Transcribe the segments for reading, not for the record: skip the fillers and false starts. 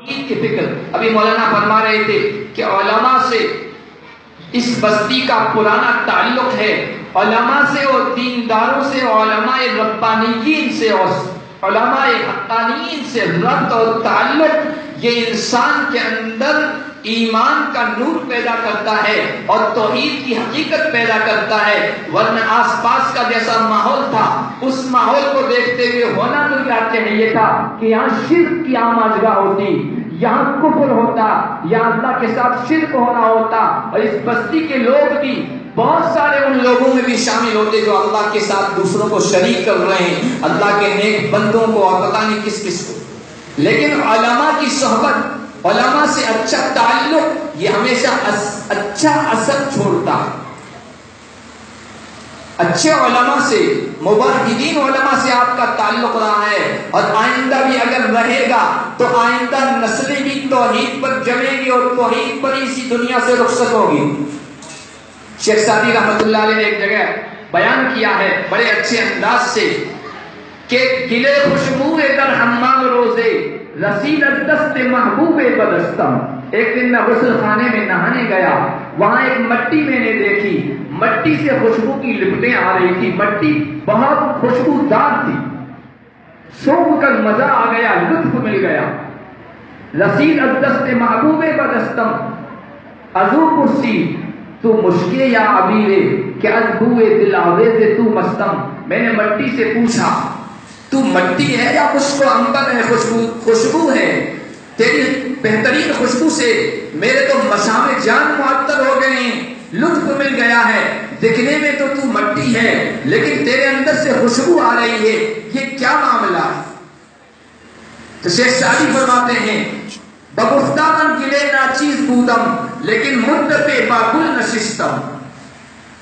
کی فکر. ابھی مولانا فرما رہے تھے کہ علماء سے اس بستی کا پرانا تعلق ہے، علماء سے اور دینداروں سے، علماء ربانیین سے اور علماء حقانیین سے ربط اور تعلق یہ انسان کے اندر ایمان کا نور پیدا کرتا ہے اور توحید کی حقیقت پیدا کرتا ہے. ورنہ آس پاس کا جیسا ماحول تھا اس ماحول کو دیکھتے ہوئے ہونا تو کیا چاہیے تھا کہ یہاں شرک کی آماجگاہ ہوتی، یہاں کفر ہوتا، یہاں اللہ کے ساتھ شرک ہونا ہوتا، اور اس بستی کے لوگ بھی بہت سارے ان لوگوں میں بھی شامل ہوتے جو اللہ کے ساتھ دوسروں کو شریک کر رہے ہیں، اللہ کے نیک بندوں کو اور پتہ نہیں کس کس کو. لیکن علماء کی صحبت، علماء سے اچھا تعلق یہ ہمیشہ اچھا اثر چھوڑتا. اچھے علماء سے، مبارکین علماء سے آپ کا تعلق رہا ہے اور آئندہ بھی اگر رہے گا تو آئندہ نسلیں بھی توحید پر جمیں گی اور توحید پر اسی دنیا سے رخصت ہوگی. شیخ سعدی رحمۃ اللہ علیہ نے ایک جگہ بیان کیا ہے بڑے اچھے انداز سے کہ گلے خوشبو در حمام روزے رسید دست محبوب بدستم. ایک دن میں غسل خانے میں نہانے گیا، وہاں ایک مٹی میں نے دیکھی، مٹی سے خوشبو کی لپٹیں آ رہی تھی، مٹی بہت خوشبودار تھی، سونگھ کر مزہ آ گیا، لطف مل گیا. رسید دست محبوب بدستم ازو کرسی تو مشکے یا عبیرے کہ از بوئے دل آویز تو مستم. میں نے مٹی سے پوچھا تو مٹی ہے یا کچھ کو عنبر ہے، خوشبو ہے؟ تیری بہترین خوشبو سے میرے تو مسام جان معطر ہو گئے ہیں، لطف مل گیا ہے. دکھنے میں تو تو مٹی ہے لیکن تیرے اندر سے خوشبو آ رہی ہے، یہ کیا معاملہ ہے؟ تو شیخ سعدی فرماتے ہیں بگفتان گلے ناچیز بودم لیکن مدت باگل نشستم.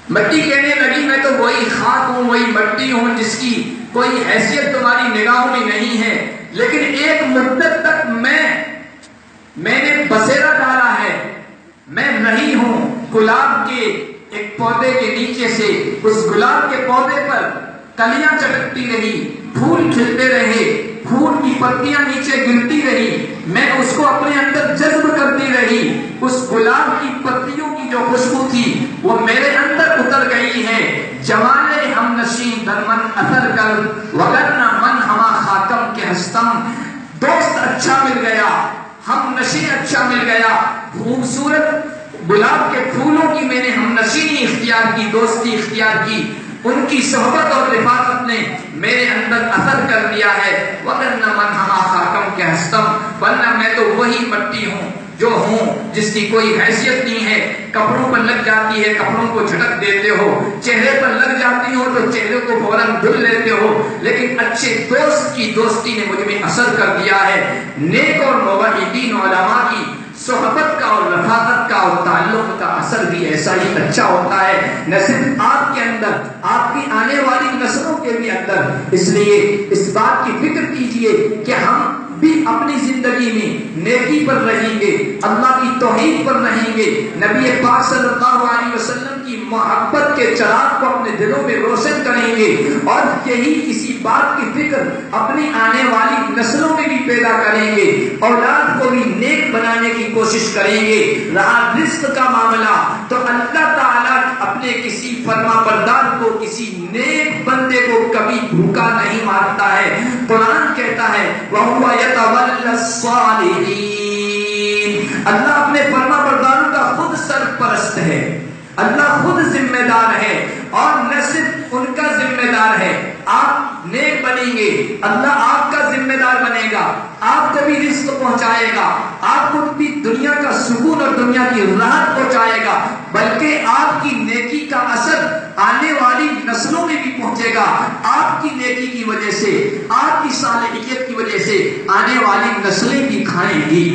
مٹی کہنے لگی میں تو وہی خاک ہوں، وہی مٹی ہوں جس کی کوئی حیثیت تمہاری نگاہوں میں نہیں ہے، لیکن ایک مدت تک میں نے بسیرا ڈالا ہے، میں نہیں ہوں. گلاب کے ایک پودے کے نیچے سے اس گلاب کے پودے پر کلیاں چٹکتی رہی، پھول کھلتے رہے، پھول کی پتیاں نیچے گرتی رہی، میں اس کو اپنے اندر جذب کرتی رہی. اس گلاب کی پتیوں کی جو خوشبو تھی وہ میرے اندر اتر گئی ہے. جمال ہم نشین در من اثر کر وگرنہ من ہما خاتم کے ہستم. دوست اچھا مل گیا، ہم نشین اچھا مل گیا، خوبصورت گلاب کے پھولوں کی میں نے ہم نشینی اختیار کی، دوستی اختیار کی. ان کی صحبت اور رفاقت نے میرے اندر اثر کر دیا ہے. وَغَنَّ مَنْ ہَمَا خَاكَمْ كَ ہَسْتَمْ. ورنہ میں تو وہی مٹی ہوں جو ہوں جس کی کوئی حیثیت نہیں ہے. کپڑوں پر لگ جاتی ہے کپڑوں کو جھٹک دیتے ہو، چہرے پر لگ جاتی ہو تو چہرے کو فوراً دھل لیتے ہو، لیکن اچھے دوست کی دوستی نے مجھ میں اثر کر دیا ہے. نیک اور موحدین علماء کی صحبت کا اور رفاقت کا اور تعلق کا اثر بھی ایسا ہی اچھا ہوتا ہے، نہ صرف آپ کے اندر، آپ کی آنے والی نسلوں کے بھی اندر. اس لیے اس بات کی فکر کیجئے کہ ہم بھی اپنی زندگی میں نیکی پر رہیں گے، اللہ کی توحید پر رہیں گے، نبی پاک صلی اللہ علیہ وسلم کی محبت کے چراغ کو اپنے دلوں میں روشن کریں گے، اور یہی اسی بات کی فکر اپنی آنے والی نسلوں میں بھی پیدا کریں گے، اولاد کو بھی نیک بنانے کی کوشش کریں گے. رہا رزق کا معاملہ تو اللہ تعالیٰ اپنے کسی فرما بردار کو، کسی نیک بندے کو کبھی بھوکا نہیں مارتا ہے. قرآن کہتا ہے وَهُوَ يَتَوَلَّ الصَّالِحِينَ. اللہ اپنے فرما برداروں کا خود سرپرست ہے، اللہ خود ذمہ دار ہے، اور نہ صرف ان کا ذمہ دار ہے. آپ نیک بنیں گے، اللہ آپ کا ذمہ دار بنے گا، آپ کو بھی رزق پہنچائے گا، آپ کو بھی دنیا کا سکون اور دنیا کی راحت پہنچائے گا، بلکہ آپ کی نیکی کا اثر آنے والی نسلوں میں بھی پہنچے گا. آپ کی نیکی کی وجہ سے، آپ کی صالحیت کی وجہ سے آنے والی نسلیں بھی کھائیں گی.